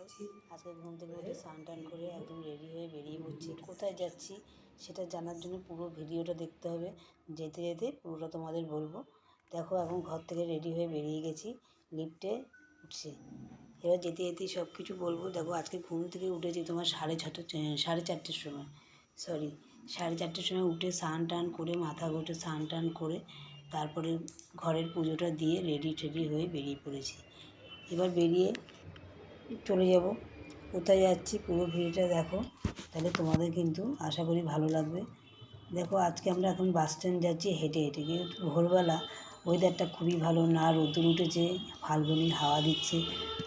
আজকে ঘুম থেকে উঠে স্নান টান করে একদম রেডি হয়ে বেরিয়ে পড়ছি। কোথায় যাচ্ছি সেটা জানার জন্য পুরো ভিডিওটা দেখতে হবে। যেতে যেতে পুরোটা তোমাদের বলবো। দেখো এখন ঘর থেকে রেডি হয়ে বেরিয়ে গেছি, লিফটে উঠছি। এবার যেতে যেতেই সব কিছু বলবো। দেখো আজকে ঘুম থেকে উঠেছি তোমার 4:30টার সময়, 4:30টার সময় উঠে স্নান টান করে মাথা ঘটে স্নান টান করে তারপরে ঘরের পুজোটা দিয়ে রেডি টেডি হয়ে বেরিয়ে পড়েছি। এবার বেরিয়ে চলে যাব। কোথায় যাচ্ছি পুরো ভিডিওটা দেখো, তাহলে তোমাদের কিন্তু আশা করি ভালো লাগবে। দেখো আজকে আমরা এখন বাস স্ট্যান্ড যাচ্ছি হেঁটে হেঁটে, কিন্তু ভোরবেলা ওয়েদারটা খুবই ভালো, না রোদ্দুর উঠেছে, ফাল্গুনি হাওয়া দিচ্ছে।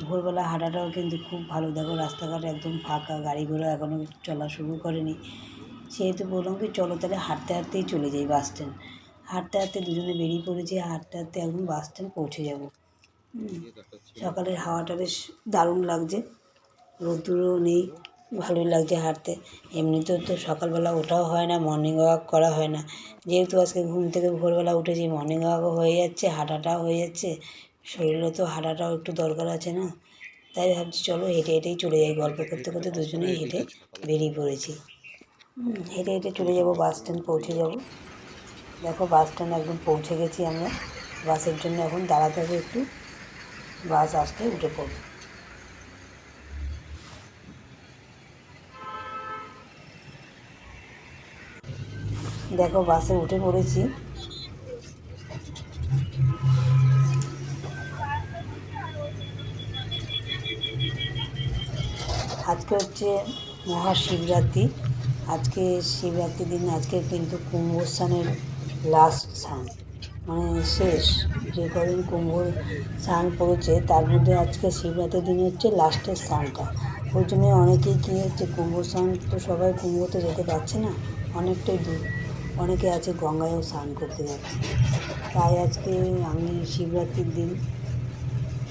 ভোরবেলা হাঁটাটাও কিন্তু খুব ভালো। দেখো রাস্তাঘাট একদম ফাঁকা, গাড়ি ঘোড়া এখনও চলা শুরু করেনি। সেহেতু বললাম কি চলো তাহলে হাঁটতে হাঁটতেই চলে যাই বাস স্ট্যান্ড। হাঁটতে হাঁটতে দুজনে বেরিয়ে পড়েছি, হাঁটতে হাঁটতে একদম বাস স্ট্যান্ড পৌঁছে যাব। সকালের হাওয়াটা বেশ দারুণ লাগছে, রোদ্দুরও নেই, ভালোই লাগছে হাঁটতে। এমনিতেও তো সকালবেলা ওঠাও হয় না, মর্নিং ওয়াক করা হয় না। যেহেতু আজকে ঘুম থেকে ভোরবেলা উঠেছি, মর্নিং ওয়াকও হয়ে যাচ্ছে, হাঁটাটাও হয়ে যাচ্ছে, শরীরে তো হাঁটাটাও একটু দরকার আছে না। তাই ভাবছি চলো হেঁটে হেঁটেই চলে যাই। গল্প করতে করতে দুজনেই হেঁটে বেরিয়ে পড়েছি। হেঁটে হেঁটে চলে যাব, বাস স্ট্যান্ড পৌঁছে যাব। দেখো বাস স্ট্যান্ড একদম পৌঁছে গেছি আমরা। বাসের জন্য এখন দাঁড়াতে হবে একটু, বাস আসতে উঠে পড়ব। দেখো বাসে উঠে পড়েছি। আজকে হচ্ছে মহাশিবরাত্রি। আজকে শিবরাত্রির দিন আজকে কিন্তু কুম্ভ স্নানের লাস্ট স্নান, মানে শেষ। যে কদিন কুম্ভ স্নান পড়েছে তার মধ্যে আজকে শিবরাত্রির দিন হচ্ছে লাস্টের স্নানটা। ওই জন্য অনেকেই কী হচ্ছে, কুম্ভ স্নান তো সবাই কুম্ভতে যেতে পারছে না, অনেকটাই দূর। অনেকে আছে গঙ্গায়ও স্নান করতে যাচ্ছে। তাই আজকে আমি শিবরাত্রির দিন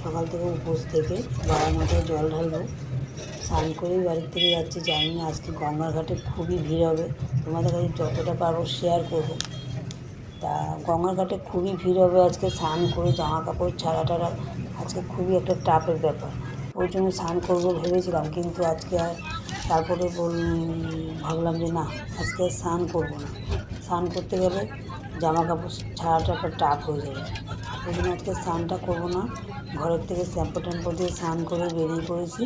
সকাল থেকে উপোস থেকে বাবার মাথায় জল ঢালবো। স্নান করেই বাড়ির থেকে যাচ্ছি। জানি না আজকে গঙ্গার ঘাটে খুবই ভিড় হবে, তোমাদের কাছে যতটা পারবো শেয়ার করব। তা গঙ্গার ঘাটে খুবই ভিড় হবে আজকে। স্নান করে জামা কাপড় ছাড়া টাড়া আজকে খুবই একটা টাফের ব্যাপার। ওই জন্য স্নান করবো ভেবেছিলাম, কিন্তু আজকে আর তারপরে ভাবলাম যে না, আজকে স্নান করবো না। স্নান করতে গেলে জামা কাপড় ছাড়াটা একটা টাফ হয়ে যাবে। ওই জন্য আজকে স্নানটা করবো না। ঘরের থেকে শ্যাম্পু ট্যাম্পু দিয়ে স্নান করে বেরিয়ে পড়েছি।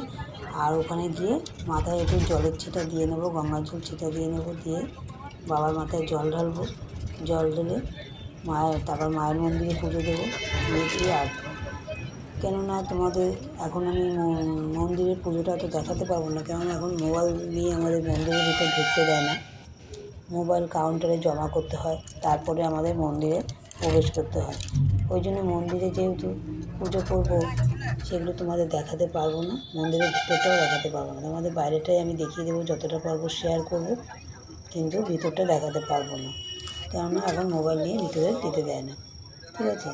আর ওখানে গিয়ে মাথায় একটু জলের ছিটা দিয়ে নেবো, গঙ্গার জল ছিটা দিয়ে নেবো, দিয়ে বাবার মাথায় জল ঢালবো। জল ঢেলে তারপর মায়ের মন্দিরে পুজো দেবো, দিয়ে আসবো। কেননা তোমাদের এখন আমি মন্দিরের পুজোটা তো দেখাতে পারবো না, কেননা এখন মোবাইল নিয়ে আমাদের মন্দিরের ভিতর ঢুকতে দেয় না। মোবাইল কাউন্টারে জমা করতে হয়, তারপরে আমাদের মন্দিরে প্রবেশ করতে হয়। ওই জন্য মন্দিরে যেহেতু পুজো করবো, সেগুলো তোমাদের দেখাতে পারবো না, মন্দিরের ভিতরটাও দেখাতে পারবো না। তোমাদের বাইরেটাই আমি দেখিয়ে দেবো, যতটা পারবো শেয়ার করব, কিন্তু ভিতরটা দেখাতে পারবো না, কেননা এখন মোবাইল নিয়ে ভিতরে যেতে দেয় না। ঠিক আছে।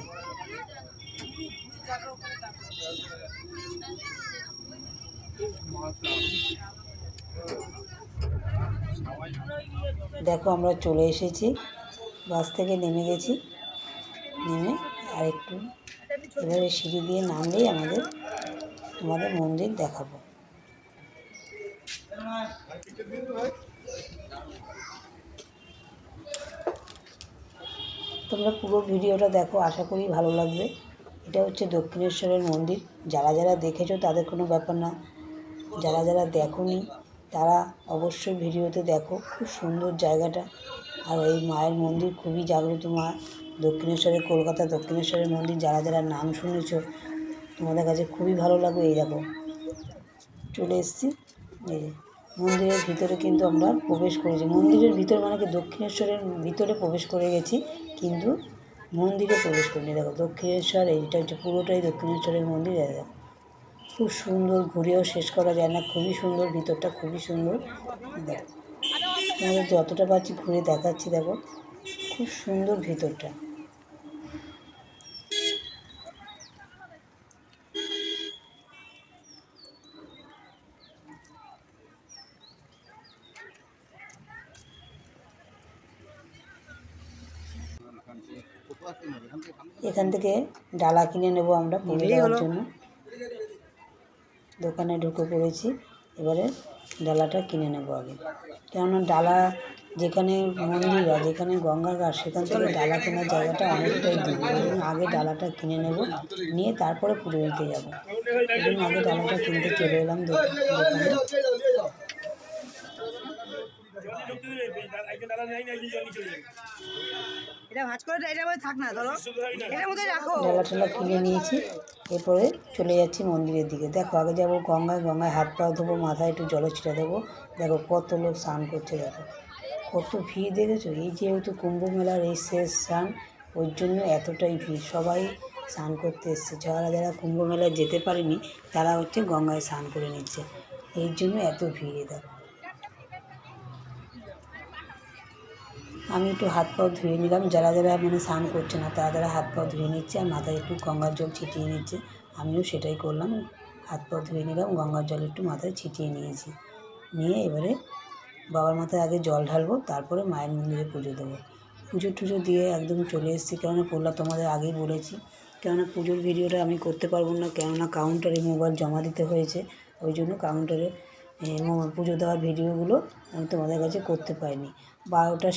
দেখো আমরা চলে এসেছি, বাস থেকে নেমে গেছি। নেমে আর একটু এভাবে সিঁড়ি দিয়ে নামলেই তোমাদের মন্দির দেখাবো। তোমরা পুরো ভিডিওটা দেখো, আশা করি ভালো লাগবে। এটা হচ্ছে দক্ষিণেশ্বরের মন্দির। যারা যারা দেখেছো তাদের কোনো ব্যাপার না, যারা যারা দেখোনি তারা অবশ্যই ভিডিওতে দেখো। খুব সুন্দর জায়গাটা। আর এই মায়ের মন্দির খুবই জাগ্রত মা। দক্ষিণেশ্বরের, কলকাতা দক্ষিণেশ্বরের মন্দির যারা যারা নাম শুনেছো তোমাদের কাছে খুবই ভালো লাগবে। এই দেখো চলে এসেছি। এই যে মন্দিরের ভিতরে কিন্তু আমরা প্রবেশ করেছি। মন্দিরের ভিতর মানে কি দক্ষিণেশ্বরের ভিতরে প্রবেশ করে গেছি, কিন্তু মন্দিরে প্রবেশ করিনি। দেখো দক্ষিণেশ্বর, এইটা হচ্ছে পুরোটাই দক্ষিণেশ্বরের মন্দির। দেখো খুব সুন্দর, ঘুরেও শেষ করা যায় না, খুবই সুন্দর ভিতরটা, খুবই সুন্দর। দেখো তোমাদের যতটা পারছি ঘুরে দেখাচ্ছি। দেখো খুব সুন্দর ভিতরটা। এখান থেকে ডালা কিনে নেব আমরা পুজো দেওয়ার জন্য। দোকানে ঢুকে পড়েছি। এবারে ডালাটা কিনে নেবো আগে, কেননা ডালা যেখানে মন্দির আর যেখানে গঙ্গার ঘাট সেখান থেকে ডালা কেনার জায়গাটা অনেকটাই দূর। ওই জন্য আগে ডালাটা কিনে নেব, নিয়ে তারপরে পুজো দিতে যাবো। ওই জন্য আগে ডালাটা কিনতে চলে এলাম দোকানে। ডালা টালা কিনে নিয়েছি, এরপরে চলে যাচ্ছি মন্দিরের দিকে। দেখো আগে যাবো গঙ্গায়, গঙ্গায় হাত পা ধোবো, মাথায় একটু জল ছিটা দেবো। দেখো কত লোক স্নান করছে, দেখো কত ভিড় দেখেছো। এই যেহেতু কুম্ভ মেলার এই শেষ স্নান, ওই জন্য এতটাই ভিড়। সবাই স্নান করতে এসছে, যারা যারা কুম্ভ মেলায় যেতে পারেনি তারা হচ্ছে গঙ্গায় স্নান করে নিচ্ছে, এই জন্য এত ভিড়। দেখো আমি একটু হাত পাও ধুয়ে নিলাম, যারা যারা মানে স্নান করছে না তারা হাত পাও ধুয়ে নিচ্ছে আর মাথায় একটু গঙ্গার জল ছিটিয়ে নিচ্ছে। আমিও সেটাই করলাম, হাত পাও ধুয়ে নিলাম, গঙ্গার জল একটু মাথায় ছিটিয়ে নিয়েছি। নিয়ে এবারে বাবার মাথায় আগে জল ঢালবো, তারপরে মায়ের মন্দিরে পুজো দেবো। পুজো টুজো দিয়ে একদম চলে এসেছি, কেননা পড়লা তোমাদের আগেই বলেছি, কেননা পুজোর ভিডিওটা আমি করতে পারবো না, কেননা কাউন্টারে মোবাইল জমা দিতে হয়েছে। ওই জন্য কাউন্টারে পুজো দেওয়ার ভিডিওগুলো আমি তোমাদের কাছে করতে পারিনি। 12টা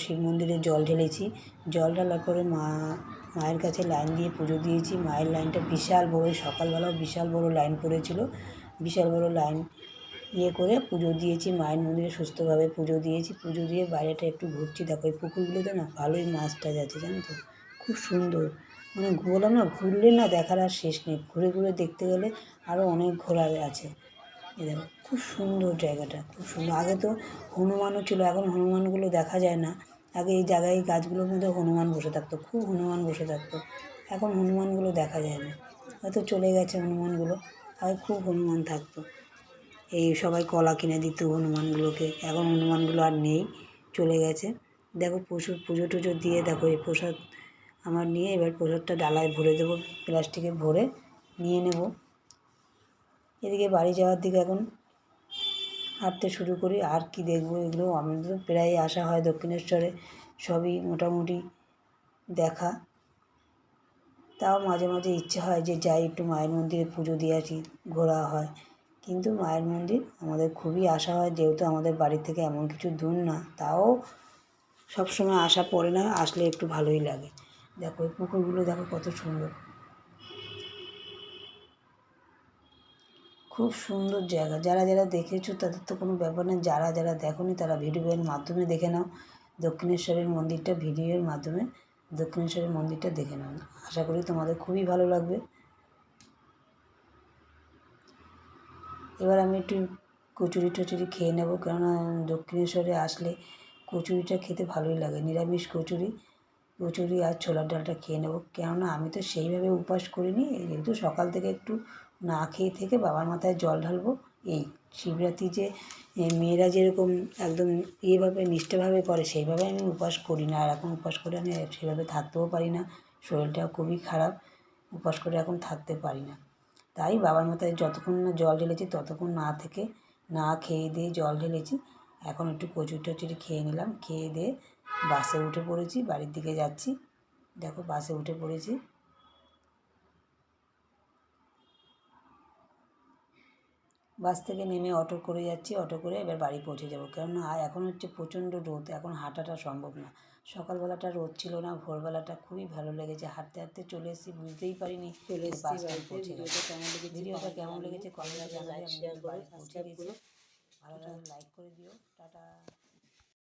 শিব মন্দিরে জল ঢেলেছি। জল ঢালার পরে মায়ের কাছে লাইন দিয়ে পুজো দিয়েছি। মায়ের লাইনটা বিশাল বড়ো, সকালবেলাও বিশাল বড়ো লাইন পড়েছিল। বিশাল বড়ো লাইন করে পুজো দিয়েছি, মায়ের মন্দিরে সুস্থভাবে পুজো দিয়েছি। পুজো দিয়ে বাইরেটা একটু ঘুরছি। দেখো এই পুকুরগুলোতে না ভালোই মাছ টাছ আছে, জানো তো, খুব সুন্দর। মানে বললাম না, ঘুরলে না দেখার আর শেষ নেই, ঘুরে ঘুরে দেখতে গেলে আরও অনেক ঘোরার আছে। এই দেখো খুব সুন্দর জায়গাটা, খুব সুন্দর। আগে তো হনুমানও ছিল, এখন হনুমানগুলো দেখা যায় না। আগে এই জায়গায় গাছগুলোর মধ্যে হনুমান বসে থাকতো, খুব হনুমান বসে থাকতো। এখন হনুমানগুলো দেখা যায় না, হয়তো চলে গেছে হনুমানগুলো। আগে খুব হনুমান থাকতো, এই সবাই কলা কিনে দিত হনুমানগুলোকে, এখন হনুমানগুলো আর নেই, চলে গেছে। দেখো পুজো টুজো দিয়ে দেখো এই প্রসাদ আমার নিয়ে, এবার প্রসাদটা ডালায় ভরে দেবো, প্লাস্টিকে ভরে নিয়ে নেব। এদিকে বাড়ি যাওয়ার দিকে এখন হাঁটতে শুরু করি। আর কি দেখবো, এগুলো আমাদের তো প্রায় আসা হয় দক্ষিণেশ্বরে, সবই মোটামুটি দেখা। তাও মাঝে মাঝে ইচ্ছে হয় যে যাই একটু মায়ের মন্দিরে পুজো দিয়ে আসি, ঘোরা হয়। কিন্তু মায়ের মন্দির আমাদের খুবই আশা হয়, যেহেতু আমাদের বাড়ি থেকে এমন কিছু দূর না, তাও সবসময় আসা পড়ে না, আসলে একটু ভালোই লাগে। দেখো এই পুকুরগুলো দেখো কত সুন্দর, খুব সুন্দর জায়গা। যারা যারা দেখেছো তাদের তো কোনো ব্যাপার নেই, যারা যারা দেখোনি তারা ভিডিওর মাধ্যমে দেখে নাও। দক্ষিণেশ্বরের মন্দিরটা ভিডিওর মাধ্যমে দক্ষিণেশ্বরের মন্দিরটা দেখে নাও, আশা করি তোমাদের খুবই ভালো লাগবে। এবার আমি একটু কচুরি টচুরি খেয়ে নেব, কেননা দক্ষিণেশ্বরে আসলে কচুরিটা খেতে ভালোই লাগে। নিরামিষ কচুরি আর ছোলার ডালটা খেয়ে নেব, কেননা আমি তো সেইভাবে উপাস করিনি, যেহেতু সকাল থেকে একটু না খেয়ে থেকে বাবার মাথায় জল ঢালবো। এই শিবরাত্রি যে মেয়েরা যেরকম একদম ইয়েভাবে নিষ্ঠাভাবে করে, সেইভাবে আমি উপাস করি না। আর এখন উপাস করে আমি সেভাবে থাকতেও পারি না, শরীরটাও খুবই খারাপ, উপাস করে এখন থাকতে পারি না। তাই বাবার মাথায় যতক্ষণ না জল ঢেলেছি ততক্ষণ না থেকে না খেয়ে দিয়ে জল ঢেলেছি। এখন একটু কচুরি টচুরি খেয়ে নিলাম, খেয়ে দিয়ে বাসে উঠে পড়েছি, বাড়ির দিকে যাচ্ছি। দেখো বাসে উঠে পড়েছি, বাস থেকে নেমে অটো করে যাচ্ছি, অটো করে এবার বাড়ি পৌঁছে যাবো। কেননা এখন হচ্ছে প্রচণ্ড রোদ, এখন হাঁটাটা সম্ভব না। সকালবেলাটা রোদ ছিল না, ভোরবেলাটা খুবই ভালো লেগেছে, হাঁটতে হাঁটতে চলে এসেছি, বুঝতেই পারিনি চলে এসেছি বাড়িতে। ভিডিওটা কেমন লেগেছে কমেন্টে জানাবে। আমি বাড়ি পৌঁছে গেছি, ভালো লাগলে লাইক করে দিও, টাটা।